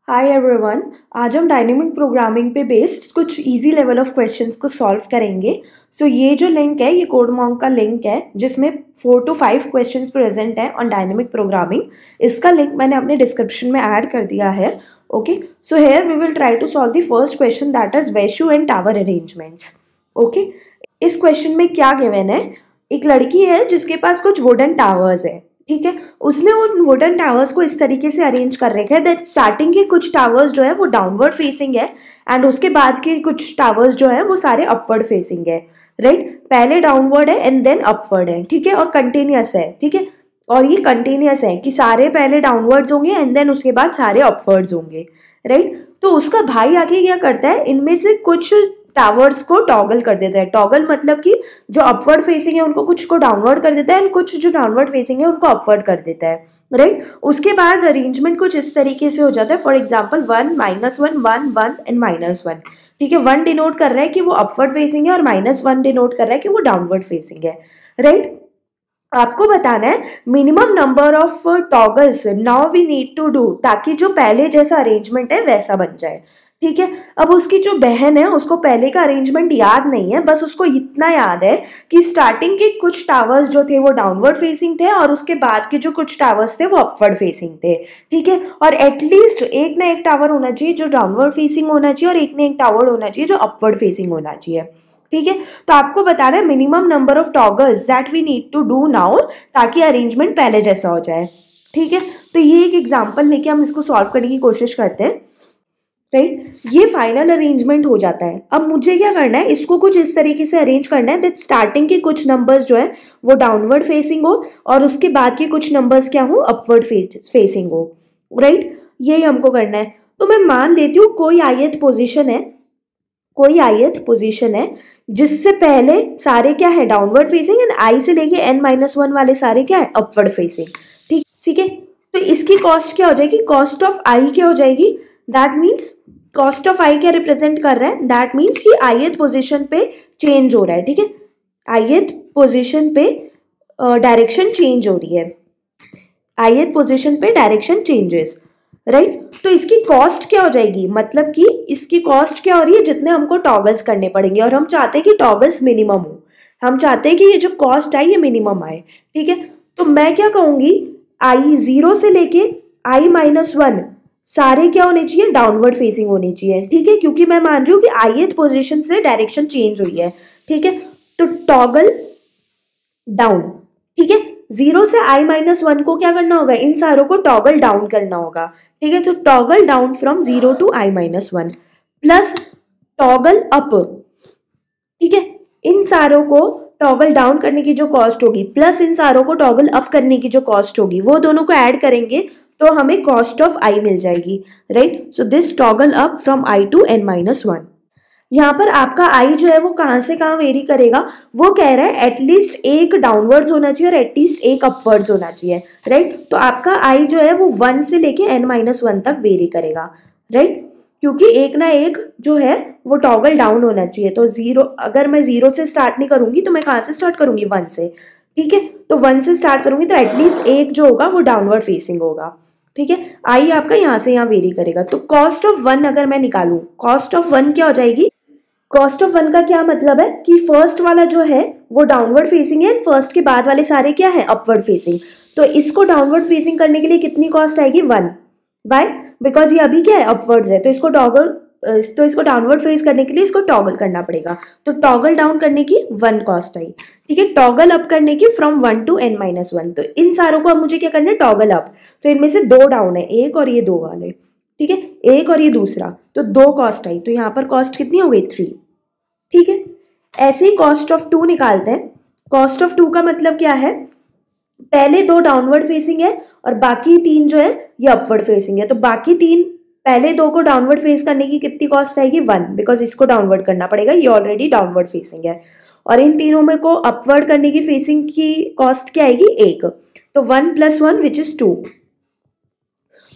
Hi everyone. आज हम dynamic programming पे बेस्ड कुछ इजी लेवल ऑफ क्वेश्चंस को सॉल्व करेंगे। ये जो लिंक है ये कोडमॉन्क का लिंक है जिसमें 4 to 5 क्वेश्चंस प्रेजेंट है ऑन डायनेमिक प्रोग्रामिंग। इसका लिंक मैंने अपने डिस्क्रिप्शन में ऐड कर दिया है। Okay, so here we will try to solve the first question that is वेश्यू एंड टावर अरेंजमेंट्स। ओके, इस क्वेश्चन में क्या गिवन है, एक लड़की है जिसके पास कुछ वुडन टावर्स है। ठीक है, उसने उन वुडन टावर्स को इस तरीके से अरेंज कर रखा है दैट स्टार्टिंग के कुछ टावर्स जो है वो डाउनवर्ड फेसिंग है एंड उसके बाद के कुछ टावर्स जो है वो सारे अपवर्ड फेसिंग है। राइट, पहले डाउनवर्ड है एंड देन अपवर्ड है। ठीक है, और कंटिन्यूअस है। ठीक है, और ये कंटिन्यूअस है कि सारे पहले डाउनवर्ड्स होंगे एंड देन उसके बाद सारे अपवर्ड्स होंगे। राइट, तो उसका भाई आके क्या करता है, इनमें से कुछ टावर्स को टॉगल कर देता है। टॉगल मतलब कि जो अपवर्ड फेसिंग है उनको कुछ को डाउनवर्ड कर देता है एंड कुछ जो डाउनवर्ड फेसिंग है उनको अपवर्ड कर देता है। राइट, उसके बाद अरेंजमेंट कुछ इस तरीके से हो जाता है। For example 1 -1 1 1 and -1। ठीक है, 1 डिनोट कर रहा है कि वो अपवर्ड फेसिंग है और -1 डिनोट कर रहा है कि वो डाउनवर्ड फेसिंग है। राइट, आपको बताना है minimum number of toggles now we need to do ताकि जो पहले जैसा अरेंजमेंट है वैसा बन जाए। ठीक है, अब उसकी जो बहन है उसको पहले का अरेंजमेंट याद नहीं है, बस उसको इतना याद है कि स्टार्टिंग के कुछ टावर्स जो थे वो डाउनवर्ड फेसिंग थे और उसके बाद के जो कुछ टावर्स थे वो अपवर्ड फेसिंग थे। ठीक है, और एटलीस्ट एक ना एक टावर होना चाहिए जो डाउनवर्ड फेसिंग होना चाहिए और एक ना एक टावर होना चाहिए जो अपवर्ड फेसिंग होना चाहिए। ठीक है, तो आपको बताना है minimum number of toggles that we need to do now ताकि अरेंजमेंट पहले जैसा हो जाए। ठीक है, तो ये एक एग्जांपल लेके हम इसको सॉल्व करने की कोशिश करते हैं। राइट, ये फाइनल अरेंजमेंट हो जाता है। अब मुझे क्या करना है, इसको कुछ इस तरीके से अरेंज करना है दैट स्टार्टिंग के कुछ नंबर्स जो है वो डाउनवर्ड फेसिंग हो और उसके बाद के कुछ नंबर्स क्या हो, अपवर्ड फेसिंग हो। राइट, यही हमको करना है। तो मैं मान लेती हूँ कोई आयत पोजीशन है, कोई आयत पोजीशन है जिससे पहले सारे क्या है, डाउनवर्ड फेसिंग एंड आई से लेके n-1 वाले सारे क्या है, अपवर्ड फेसिंग। ठीक है, तो इसकी कॉस्ट क्या हो जाएगी, कॉस्ट ऑफ आई क्या हो जाएगी, दैट मीन्स कॉस्ट ऑफ आई क्या रिप्रेजेंट कर रहा है, दैट मीन्स कि आयत पोजीशन पे चेंज हो रहा है। ठीक है, आयत पोजीशन पे डायरेक्शन चेंज हो रही है, आयत पोजीशन पे डायरेक्शन चेंजेस। राइट, तो इसकी कॉस्ट क्या हो जाएगी, मतलब कि इसकी कॉस्ट क्या हो रही है, जितने हमको टॉगल्स करने पड़ेंगे और हम चाहते हैं कि टॉगल्स मिनिमम हो, हम चाहते हैं कि ये जो कॉस्ट आए ये मिनिमम आए। ठीक है, तो मैं क्या कहूंगी, आई 0 से लेके i-1 सारे क्या होने चाहिए, डाउनवर्ड फेसिंग होनी चाहिए। ठीक है, क्योंकि मैं मान रही हूँ कि आयत पोजीशन से डायरेक्शन चेंज हुई है। ठीक है, तो टॉगल डाउन। ठीक है, 0 से i-1 को क्या करना होगा, इन सारों को टॉगल डाउन करना होगा। ठीक है, तो toggle down from 0 to i-1 plus toggle up. ठीक है, इन सारों को टॉगल डाउन करने की जो कॉस्ट होगी प्लस इन सारों को टॉगल अप करने की जो कॉस्ट होगी वो दोनों को ऐड करेंगे तो हमें कॉस्ट ऑफ आई मिल जाएगी। Right, so this toggle up from i to n-1। यहाँ पर आपका आई जो है वो कहाँ से कहाँ वेरी करेगा, वो कह रहा है एटलीस्ट एक डाउनवर्ड्स होना चाहिए और एटलीस्ट एक अपवर्ड्स होना चाहिए। राइट, तो आपका आई जो है वो 1 से लेके n-1 तक वेरी करेगा। राइट, क्योंकि एक ना एक जो है वो टॉगल डाउन होना चाहिए। तो 0, अगर मैं 0 से स्टार्ट नहीं करूंगी तो मैं कहाँ से स्टार्ट करूंगी, 1 से। ठीक है, तो 1 से स्टार्ट करूंगी तो एटलीस्ट एक जो होगा वो डाउनवर्ड फेसिंग होगा। ठीक है, आई आपका यहाँ से यहाँ वेरी करेगा। तो कॉस्ट ऑफ 1 अगर मैं निकालूं, कॉस्ट ऑफ 1 क्या हो जाएगी, कॉस्ट ऑफ 1 का क्या मतलब है कि फर्स्ट वाला जो है वो डाउनवर्ड फेसिंग है, फर्स्ट के बाद वाले सारे क्या है, अपवर्ड फेसिंग। तो इसको डाउनवर्ड फेसिंग करने के लिए कितनी कॉस्ट आएगी, 1। वाई, बिकॉज ये अभी क्या है, अपवर्ड्स है, तो इसको डाउनवर्ड फेस करने के लिए इसको टॉगल करना पड़ेगा। तो टॉगल डाउन करने की 1 कॉस्ट आई। ठीक है, टॉगल अप करने की फ्रॉम 1 to n-1। तो इन सारों को अब मुझे क्या करना है, टॉगल अप। तो इनमें से 2 डाउन है, एक और ये 2 वाले। ठीक है, एक और ये दूसरा, तो 2 कॉस्ट आई। तो यहाँ पर कॉस्ट कितनी हो गई, 3। ठीक है, ऐसे ही कॉस्ट ऑफ 2 निकालते हैं। कॉस्ट ऑफ 2 का मतलब क्या है, पहले 2 डाउनवर्ड फेसिंग है और बाकी 3 जो है ये अपवर्ड फेसिंग है। तो बाकी 3, पहले 2 को डाउनवर्ड फेस करने की कितनी कॉस्ट आएगी, 1, बिकॉज इसको डाउनवर्ड करना पड़ेगा, ये ऑलरेडी डाउनवर्ड फेसिंग है। और इन तीनों में को अपवर्ड करने की फेसिंग की कॉस्ट क्या आएगी, 1। तो 1 + 1 विच इज 2।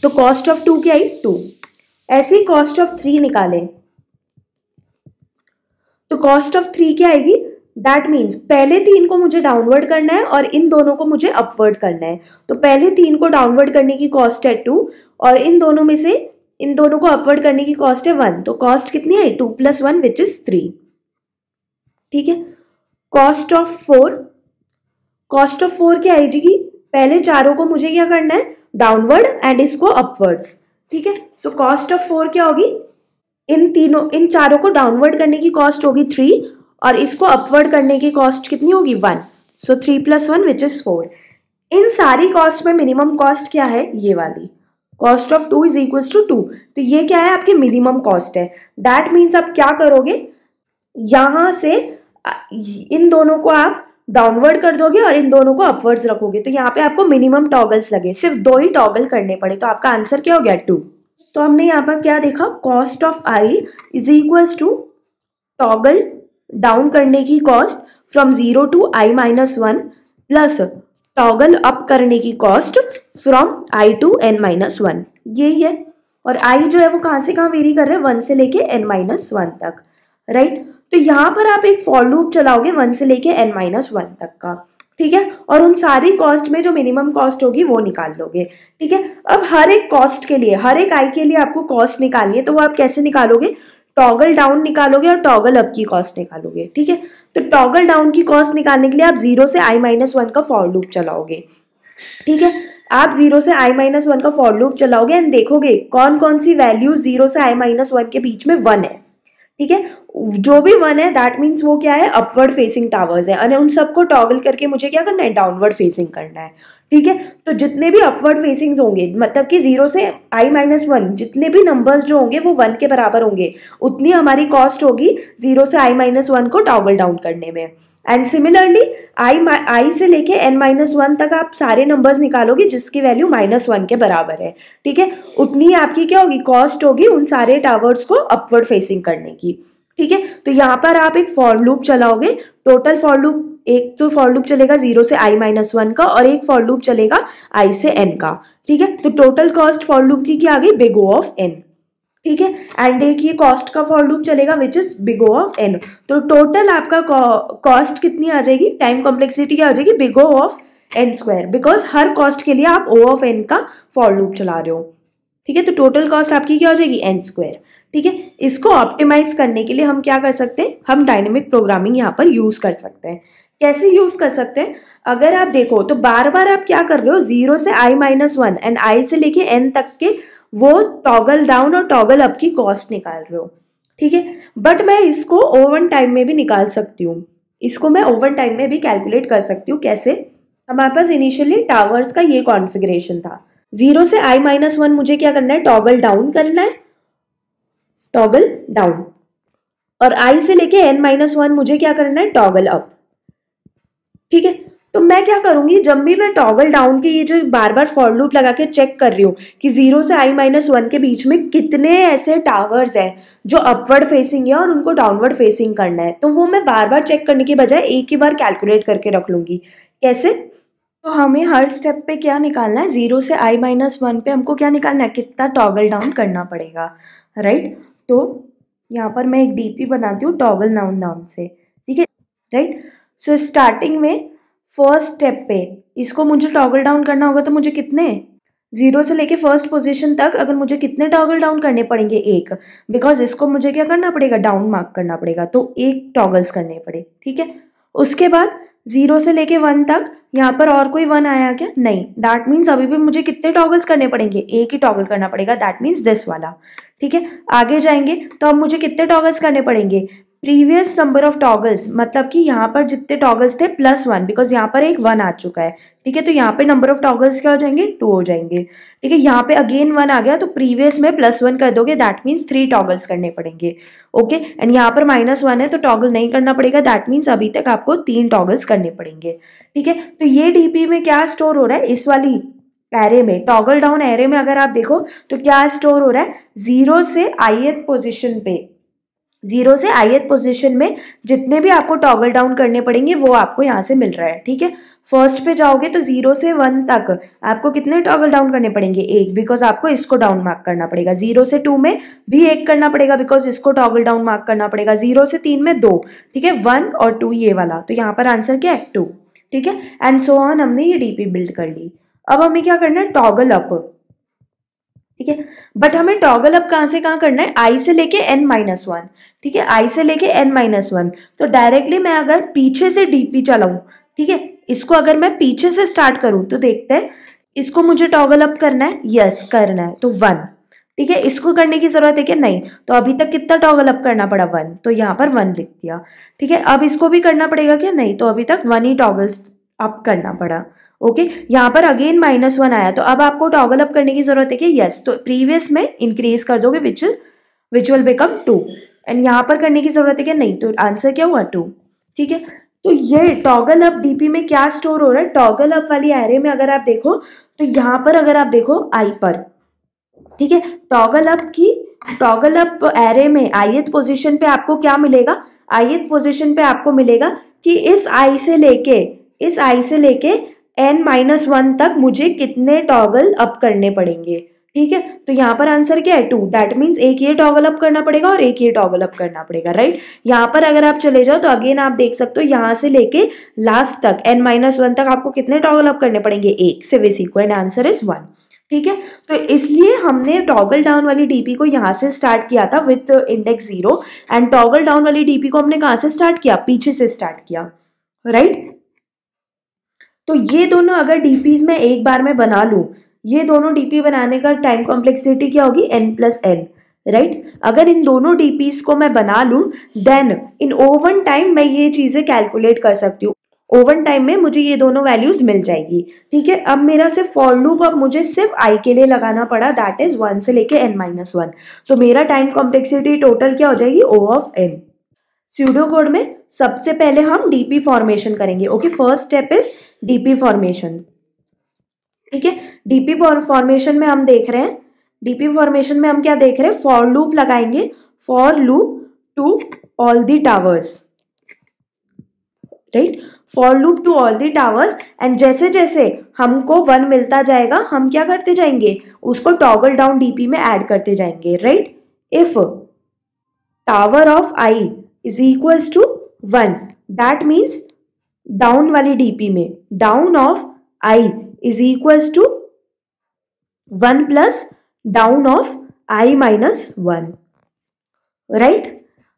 तो कॉस्ट ऑफ 2 क्या आई, 2। ऐसे ही कॉस्ट ऑफ 3 निकालें तो कॉस्ट ऑफ 3 क्या आएगी, दैट मीन्स पहले 3 को मुझे डाउनवर्ड करना है और इन दोनों को मुझे अपवर्ड करना है। तो पहले 3 को डाउनवर्ड करने की कॉस्ट है 2 और इन दोनों में से इन दोनों को अपवर्ड करने की कॉस्ट है 1, तो कॉस्ट कितनी है 2 + 1 विच इज 3। ठीक है, कॉस्ट ऑफ 4 क्या आएगी, पहले चारों को मुझे क्या करना है डाउनवर्ड एंड इसको अपवर्ड्स। ठीक है, सो कॉस्ट ऑफ 4 क्या होगी, इन चारों को डाउनवर्ड करने की कॉस्ट होगी 3 और इसको अपवर्ड करने की कॉस्ट कितनी होगी 1, सो 3 + 1 विच इज 4। इन सारी कॉस्ट में मिनिमम कॉस्ट क्या है, ये वाली cost of 2 is equal to 2, तो ये क्या है आपकी मिनिमम कॉस्ट है। दैट मीन्स आप क्या करोगे, यहां से इन दोनों को आप डाउनवर्ड कर दोगे और इन दोनों को अपवर्ड्स रखोगे, तो यहाँ पे आपको मिनिमम टॉगल्स लगे, सिर्फ 2 ही टॉगल करने पड़े, तो आपका आंसर क्या हो गया 2। तो हमने यहाँ पर क्या देखा, cost of i is equal to toggle down करने की cost from 0 to i-1 plus toggle up करने की cost from i to n-1, यही है। और i जो है वो कहाँ से कहाँ वेरी कर रहे हैं, 1 से लेके n-1 तक, राइट। तो यहाँ पर आप एक फॉर लूप चलाओगे 1 से लेके n-1 तक का, ठीक है, और उन सारी कॉस्ट में जो मिनिमम कॉस्ट होगी वो निकाल लोगे। ठीक है, अब हर एक कॉस्ट के लिए, हर एक आई के लिए आपको कॉस्ट निकालनी है, तो वो आप कैसे निकालोगे, टॉगल डाउन निकालोगे और टॉगल अप की कॉस्ट निकालोगे। ठीक है, तो टॉगल डाउन की कॉस्ट निकालने के लिए आप 0 से i-1 का फॉर लूप चलाओगे। ठीक है, आप 0 से i-1 का फॉर लूप चलाओगे एंड देखोगे कौन कौन सी वैल्यूज 0 से i-1 के बीच में 1 है। ठीक है, जो भी 1 है दैट मीन्स वो क्या है, अपवर्ड फेसिंग टावर्स है, और उन सबको टॉगल करके मुझे क्या करना है, डाउनवर्ड फेसिंग करना है। ठीक है, तो जितने भी अपवर्ड फेसिंग होंगे, मतलब कि 0 से i-1 जितने भी नंबर्स जो होंगे वो 1 के बराबर होंगे, उतनी हमारी कॉस्ट होगी 0 से i-1 को टॉगल डाउन करने में। एंड सिमिलरली i से लेके n-1 तक आप सारे नंबर्स निकालोगे जिसकी वैल्यू -1 के बराबर है। ठीक है, उतनी आपकी क्या होगी, कॉस्ट होगी उन सारे टावर्स को अपवर्ड फेसिंग करने की। ठीक है, तो यहाँ पर आप एक फॉर लूप चलाओगे, टोटल फॉर लूप, एक तो फॉर लूप चलेगा 0 से i-1 का और एक फॉर लूप चलेगा i से n का। ठीक है, तो टोटल कॉस्ट फॉर लूप की क्या आ गई, बिग O ऑफ n। ठीक है, एंड एक ये कॉस्ट का फॉर लूप चलेगा which is big O of n। तो टोटल आपका कॉस्ट कितनी आ जाएगी, टाइम कॉम्प्लेक्सिटी क्या आ जाएगी, big O of n², because her cost के लिए आप O ऑफ n का फॉर लूप चला रहे हो। ठीक है, तो टोटल कॉस्ट आपकी क्या हो जाएगी, n²। ठीक है, इसको ऑप्टिमाइज करने के लिए हम क्या कर सकते हैं, हम डायनेमिक प्रोग्रामिंग यहाँ पर यूज कर सकते हैं। कैसे यूज कर सकते हैं, अगर आप देखो तो बार बार आप क्या कर रहे हो, 0 से i-1 एंड i से लेके n तक के वो टॉगल डाउन और टॉगल अप की कॉस्ट निकाल रहे हो। ठीक है, बट मैं इसको ओवन टाइम में भी निकाल सकती हूँ, इसको मैं ओवन टाइम में भी कैलकुलेट कर सकती हूँ। कैसे, हमारे पास इनिशियली टावर्स का ये कॉन्फ़िगरेशन था, 0 से i-1 मुझे क्या करना है, टॉगल डाउन करना है, टॉगल डाउन, और i से लेके n-1 मुझे क्या करना है, टॉगल अप। ठीक है, तो मैं क्या करूंगी, जब भी मैं टॉगल डाउन के ये जो बार बार फॉर लूप लगा के चेक कर रही हूँ कि 0 से i-1 के बीच में कितने ऐसे टावर्स हैं जो अपवर्ड फेसिंग है और उनको डाउनवर्ड फेसिंग करना है, तो वो मैं बार बार चेक करने की बजाय एक ही बार कैलकुलेट करके रख लूंगी। कैसे, तो हमें हर स्टेप पे क्या निकालना है, 0 से i-1 पे हमको क्या निकालना है, कितना टॉगल डाउन करना पड़ेगा, राइट। तो यहाँ पर मैं एक डीपी बनाती हूँ टॉगल डाउन नाम से। ठीक है, राइट। सो स्टार्टिंग में फर्स्ट स्टेप पे इसको मुझे टॉगल डाउन करना होगा, तो मुझे कितने, 0 से लेके फर्स्ट पोजीशन तक अगर मुझे कितने टॉगल डाउन करने पड़ेंगे, 1, बिकॉज इसको मुझे क्या करना पड़ेगा, डाउन मार्क करना पड़ेगा, तो 1 टॉगल्स करने पड़े। ठीक है, उसके बाद 0 से लेके 1 तक यहाँ पर और कोई 1 आया क्या, नहीं, दैट मीन्स अभी भी मुझे कितने टॉगल्स करने पड़ेंगे, 1 ही टॉगल करना पड़ेगा, दैट मीन्स दिस वाला। ठीक है, आगे जाएंगे तो अब मुझे कितने टॉगल्स करने पड़ेंगे, प्रीवियस नंबर ऑफ टॉगल्स, मतलब कि यहाँ पर जितने टॉगल्स थे +1, बिकॉज यहाँ पर एक 1 आ चुका है। ठीक है, तो यहाँ पे नंबर ऑफ टॉगल्स क्या हो जाएंगे, 2 हो जाएंगे। ठीक है, यहाँ पे अगेन 1 आ गया, तो प्रीवियस में +1 कर दोगे, दैट मीन्स 3 टॉगल्स करने पड़ेंगे। ओके, एंड यहाँ पर -1 है तो टॉगल नहीं करना पड़ेगा, दैट मीन्स अभी तक आपको 3 टॉगल्स करने पड़ेंगे। ठीक है, तो ये डीपी में क्या स्टोर हो रहा है, इस वाली एरे में, टॉगल डाउन एरे में अगर आप देखो तो क्या स्टोर हो रहा है, 0 से ith पोजिशन पे, 0 से ith पोजीशन में जितने भी आपको टॉगल डाउन करने पड़ेंगे वो आपको यहाँ से मिल रहा है। ठीक है, फर्स्ट पे जाओगे तो 0 से 1 तक आपको कितने टॉगल डाउन करने पड़ेंगे, 1, बिकॉज आपको इसको डाउन मार्क करना पड़ेगा। 0 से 2 में भी 1 करना पड़ेगा, बिकॉज इसको टॉगल डाउन मार्क करना पड़ेगा। 0 से 3 में 2, ठीक है, 1 और 2 ये वाला, तो यहाँ पर आंसर क्या है, 2। ठीक है, एंड सो ऑन, हमने ये डीपी बिल्ड कर ली। अब हमें क्या करना है, टॉगल अप। ठीक है। बट हमें टॉगल अप कहाँ से कहाँ करना है, आई से लेके n-1, ठीक है, आई से लेके n-1। तो डायरेक्टली मैं अगर पीछे से डीपी चलाऊं, ठीक है, इसको अगर मैं पीछे से स्टार्ट करूं तो देखते हैं, इसको मुझे टॉगल अप करना है, यस करना है, तो 1, ठीक है। इसको करने की जरूरत है क्या, नहीं, तो अभी तक कितना टॉगल अप करना पड़ा, 1, तो यहाँ पर 1 लिख दिया, ठीक है। अब इसको भी करना पड़ेगा क्या, नहीं, तो अभी तक 1 ही टॉगल अप करना पड़ा, ओके। यहाँ पर अगेन -1 आया, तो अब आपको टॉगल अप करने की जरूरत है कि यस, तो प्रीवियस में इंक्रीज कर दोगे विच विल बिकम 2, एंड यहाँ पर करने की जरूरत है क्या, नहीं, तो आंसर क्या हुआ 2, ठीक है। तो ये टॉगल अप डीपी में क्या स्टोर हो रहा है, टॉगल अप वाली एरे में अगर आप देखो तो यहाँ पर अगर आप देखो आई पर, ठीक है, टॉगल अप एरे में ith पोजीशन पे आपको क्या मिलेगा, ith पोजीशन पे आपको मिलेगा कि इस आई से लेके n-1 तक मुझे कितने टॉगल अप करने पड़ेंगे, ठीक है। तो यहाँ पर आंसर क्या है, 2, दैट मीन्स एक ये टॉगल अप करना पड़ेगा और एक ये टॉगल अप करना पड़ेगा, राइट। यहाँ पर अगर आप चले जाओ तो अगेन आप देख सकते हो, यहाँ से लेके लास्ट तक n-1 तक आपको कितने टॉगल अप करने पड़ेंगे, एक से इसी को, एंड आंसर इज 1, ठीक है। तो इसलिए हमने टॉगल डाउन वाली डीपी को यहाँ से स्टार्ट किया था with index 0, and toggle down वाली डीपी को हमने कहाँ से स्टार्ट किया, पीछे से स्टार्ट किया, राइट। तो ये दोनों अगर डीपीज में एक बार में बना लूं, ये दोनों डीपी बनाने का टाइम कॉम्प्लेक्सिटी क्या होगी, n+n, राइट। अगर इन दोनों डीपीज को मैं बना लूं, देन इन ओवन टाइम मैं ये चीजें कैलकुलेट कर सकती हूँ, ओवन टाइम में मुझे ये दोनों वैल्यूज मिल जाएगी, ठीक है। अब मेरा सिर्फ फॉर लूप अब मुझे सिर्फ आई के लिए लगाना पड़ा, दैट इज 1 से लेके n-1, तो मेरा टाइम कॉम्प्लेक्सिटी टोटल क्या हो जाएगी, O(n). स्यूडो कोड में सबसे पहले हम डीपी फॉर्मेशन करेंगे, okay, first step is DP formation, ठीक है। डीपी फॉर्मेशन में हम देख रहे हैं, डीपी फॉर्मेशन में हम क्या देख रहे हैं, फॉर लूप लगाएंगे, for loop to all the towers, right, for loop to all the towers, and जैसे जैसे हमको 1 मिलता जाएगा हम क्या करते जाएंगे, उसको टॉगल डाउन डीपी में ऐड करते जाएंगे, right. If tower of i is equals to 1, that means down वाली डीपी में down of i is equals to 1 plus down of i-1, right.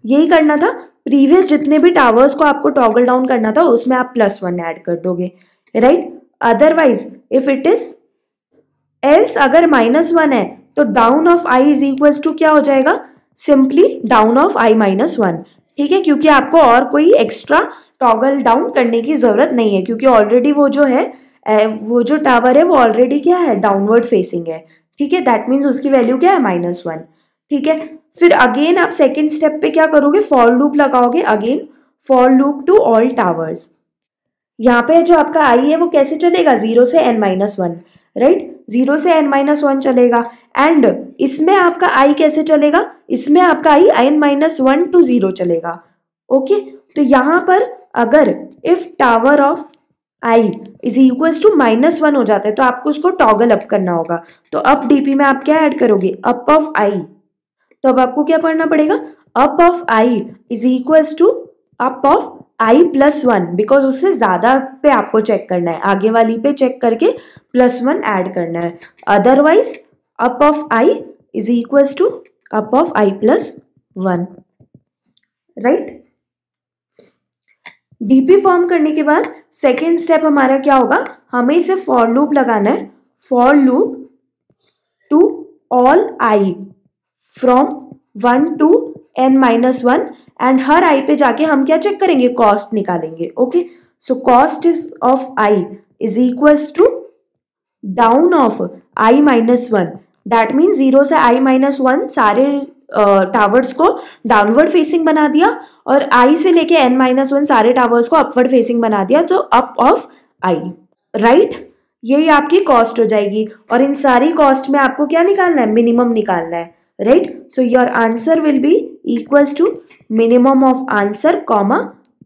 यही करना था, प्रीवियस जितने भी टावर्स को आपको टॉगल डाउन करना था उसमें आप +1 ऐड कर दोगे, right. Otherwise if it is else अगर -1 है तो down of i is equals to क्या हो जाएगा, सिंपली डाउन ऑफ i-1, ठीक है, क्योंकि आपको और कोई एक्स्ट्रा टॉगल डाउन करने की जरूरत नहीं है, क्योंकि ऑलरेडी वो जो टावर है वो ऑलरेडी क्या है, डाउनवर्ड फेसिंग है, ठीक है, दैट मीन्स उसकी वैल्यू क्या है, -1, ठीक है। फिर अगेन आप सेकेंड स्टेप पे क्या करोगे, फॉर लूप लगाओगे, again for loop to all towers. यहाँ पे जो आपका आई है वो कैसे चलेगा, 0 से n-1, राइट, 0 से n-1 चलेगा, एंड इसमें आपका आई कैसे चलेगा, इसमें आपका आई n-1 to 0 चलेगा, ओके। तो यहाँ पर अगर if tower of i is equals to -1 हो जाता है तो आपको उसको टॉगल अप करना होगा, तो अप डीपी में आप क्या ऐड करोगे, अप ऑफ आई, तो अब आपको क्या पढ़ना पड़ेगा, up of i is equals to up of i+1, because उससे ज्यादा पे आपको चेक करना है, आगे वाली पे चेक करके +1 ऐड करना है, otherwise up of i is equals to up of i+1, right. DP form करने के बाद सेकेंड स्टेप हमारा क्या होगा, हमें इसे फॉर लूप लगाना है, for loop to all i from 1 to n-1, and हर आई पे जाके हम क्या चेक करेंगे, कॉस्ट निकालेंगे, okay. So cost is of i is equals to down of i-1, that means 0 से i-1 सारे टावर्स को डाउनवर्ड फेसिंग बना दिया, और i से लेके n-1 सारे टावर्स को अपवर्ड फेसिंग बना दिया, तो अप ऑफ i, राइट। यही आपकी कॉस्ट हो जाएगी, और इन सारी कॉस्ट में आपको क्या निकालना है, मिनिमम निकालना है, right. So your answer will be equals to minimum of answer comma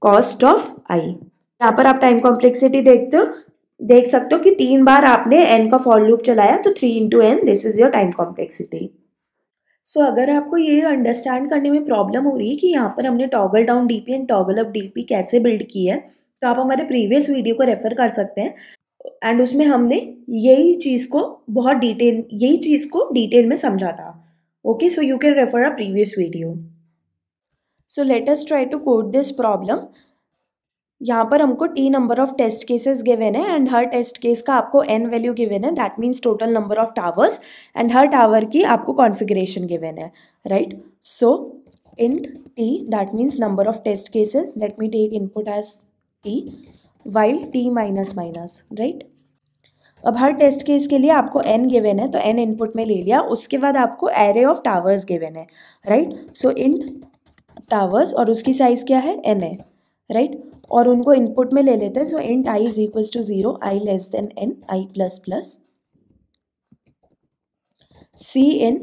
cost of i. यहाँ पर आप टाइम कॉम्प्लेक्सिटी देख सकते हो कि 3 बार आपने n का फॉर लूप चलाया, तो 3 into n, this is your time complexity. So अगर आपको ये अंडरस्टैंड करने में प्रॉब्लम हो रही है कि यहाँ पर हमने toggle down DP and toggle up DP कैसे बिल्ड की है, तो आप हमारे प्रीवियस वीडियो को रेफर कर सकते हैं, एंड उसमें हमने यही चीज़ को डिटेल में समझा था. Okay, so you can refer a previous video. So let us try to code this problem. यहाँ पर हमको t number of test cases given है एंड हर टेस्ट केस का आपको n वैल्यू गिवन है. That means total number of towers and हर tower की आपको कॉन्फ़िगरेशन गिवन है, right. So int t, that means number of test cases. Let me take input as t while t minus minus, right. अब हर test case के लिए आपको n given है तो n इनपुट में ले लिया. उसके बाद आपको एरे ऑफ टावर्स गिवन है, राइट. सो int टावर्स और उसकी साइज़ क्या है, n है, राइट. और उनको इनपुट में ले लेते हैं. So int i is equals to 0, i less than n, i plus plus c in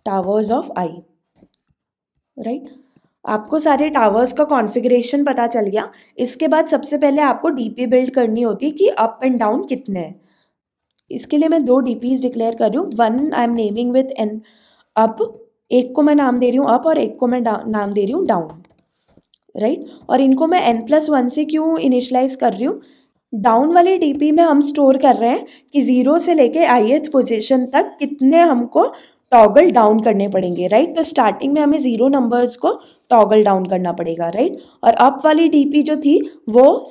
towers of i, right. आपको सारे टावर्स का कॉन्फ़िगरेशन पता चल गया. इसके बाद सबसे पहले आपको डीपी बिल्ड करनी होती है कि अप एंड डाउन कितने हैं. इसके लिए मैं 2 डीपीज डिक्लेयर कर रही हूँ. One I am naming with an up, एक को मैं नाम दे रही हूँ अप और एक को मैं नाम दे रही हूँ डाउन, राइट. और इनको मैं n+1 से क्यों इनिशलाइज कर रही हूँ. डाउन वाले डीपी में हम स्टोर कर रहे हैं कि 0 से लेके ith पोजीशन तक कितने हमको टॉगल डाउन करने पड़ेंगे, राइट. तो स्टार्टिंग में हमें 0 नंबर्स को टॉगल डाउन करना पड़ेगा, राइट. और अप वाली डीपी जो थी वो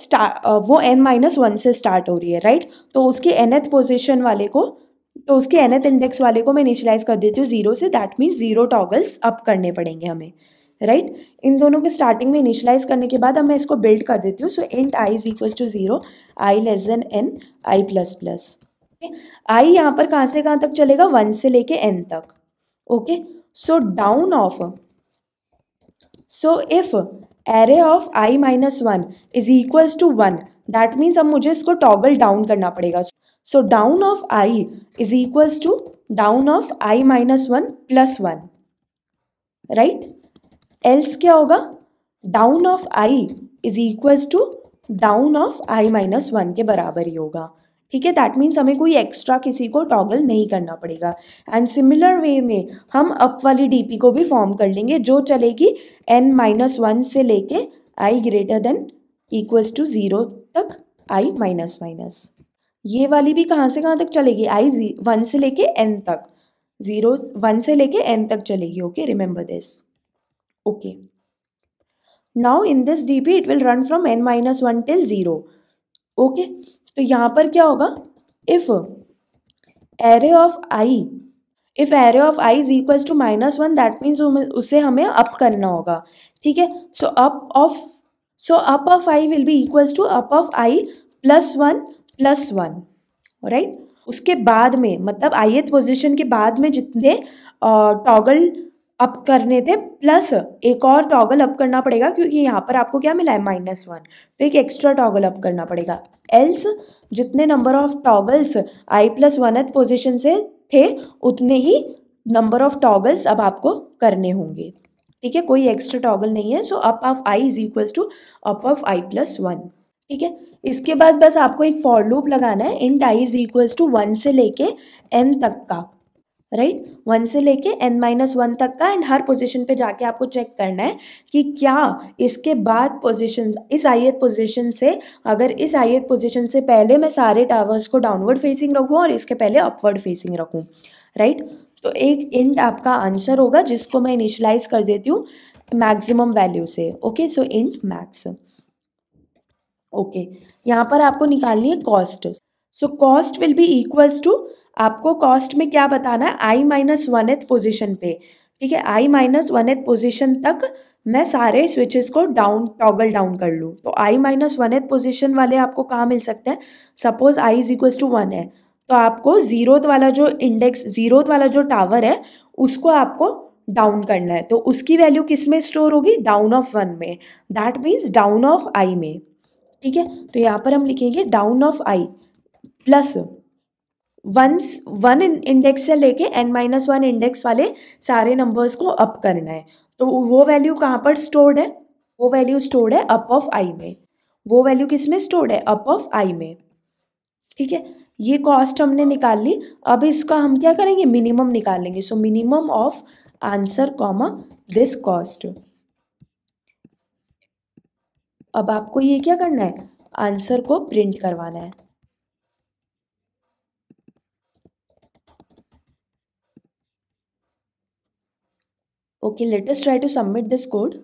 n-1 से स्टार्ट हो रही है, राइट. तो उसके nth पोजीशन वाले को, तो उसके nth इंडेक्स वाले को मैं इनिशियलाइज कर देती हूँ 0 से. दैट मीन्स 0 टॉगल्स अप करने पड़ेंगे हमें, राइट. इन दोनों के स्टार्टिंग में इनिशियलाइज करने के बाद अब मैं इसको बिल्ड कर देती हूँ. So int i is equals to 0, i less than n, i plus plus. i यहाँ पर कहाँ से कहाँ तक चलेगा, 1 से लेके n तक. Okay, so down of, so if array of i minus 1 is equals to 1, that means अब मुझे इसको टॉगल डाउन करना पड़ेगा. So down of i is equals to down of i minus 1 plus 1, right. Else क्या होगा, down of i is equals to down of i minus 1 के बराबर ही होगा, ठीक है. दैट मीन्स हमें कोई एक्स्ट्रा किसी को टॉगल नहीं करना पड़ेगा. एंड सिमिलर वे में हम अप वाली डीपी को भी फॉर्म कर लेंगे जो चलेगी n-1 से लेके i greater than equals to 0 तक, i माइनस माइनस. ये वाली भी कहाँ से कहाँ तक चलेगी, i 1 से लेके n तक, 1 से लेके n तक चलेगी. Okay, remember this. Okay. Now in this DP it will run from n-1 till 0. Okay. तो यहाँ पर क्या होगा, if array of i is equals to -1, that means उसे हमें up करना होगा, ठीक है. So up of i will be equals to up of i plus 1 plus 1, right. उसके बाद में मतलब ith पोजिशन के बाद में जितने टॉगल अप करने थे प्लस एक और टॉगल अप करना पड़ेगा क्योंकि यहाँ पर आपको क्या मिला है, -1, तो एक एक्स्ट्रा टॉगल अप करना पड़ेगा. एल्स जितने number of toggles i plus 1th position से थे उतने ही नंबर ऑफ टॉगल्स अब आपको करने होंगे, ठीक है. कोई एक्स्ट्रा टॉगल नहीं है. So up of i is equals to up of i plus 1, ठीक है. इसके बाद बस आपको एक फॉर लूप लगाना है. int i is equals to 1 से लेके n तक का, राइट. 1 से लेके n-1 तक का. एंड हर पोजीशन पे जाके आपको चेक करना है कि क्या इसके बाद पोजीशन, इस ith पोजीशन से, अगर इस ith पोजीशन से पहले मैं सारे टावर्स को डाउनवर्ड फेसिंग रखूँ और इसके पहले अपवर्ड फेसिंग रखूँ, राइट. तो एक इंट आपका आंसर होगा जिसको मैं इनिशियलाइज कर देती हूँ मैक्सिमम वैल्यू से. Okay, so int max. Okay, यहाँ पर आपको निकालनी है cost. So cost will be equals to, आपको कॉस्ट में क्या बताना है, i-1th पोजीशन पे, ठीक है. i-1th पोजीशन तक मैं सारे स्विचेस को टॉगल डाउन कर लूँ. तो i-1th पोजीशन वाले आपको कहाँ मिल सकते हैं. Suppose i is equals to 1 है तो आपको 0th वाला जो इंडेक्स, 0th वाला जो टावर है उसको आपको डाउन करना है. तो उसकी वैल्यू किस में स्टोर होगी, डाउन ऑफ 1 में. That means down of i में, ठीक है. तो यहाँ पर हम लिखेंगे down of i plus 1 index से लेके n-1 इंडेक्स वाले सारे नंबर्स को अप करना है. तो वो वैल्यू कहाँ पर स्टोर्ड है, वो वैल्यू स्टोर्ड है अप ऑफ i में. वो वैल्यू किस में स्टोर्ड है, अप ऑफ i में, ठीक है. ये कॉस्ट हमने निकाल ली. अब इसका हम क्या करेंगे, मिनिमम निकालेंगे. So minimum of answer comma this cost. अब आपको ये क्या करना है, आंसर को प्रिंट करवाना है। Okay, let us try to submit this code.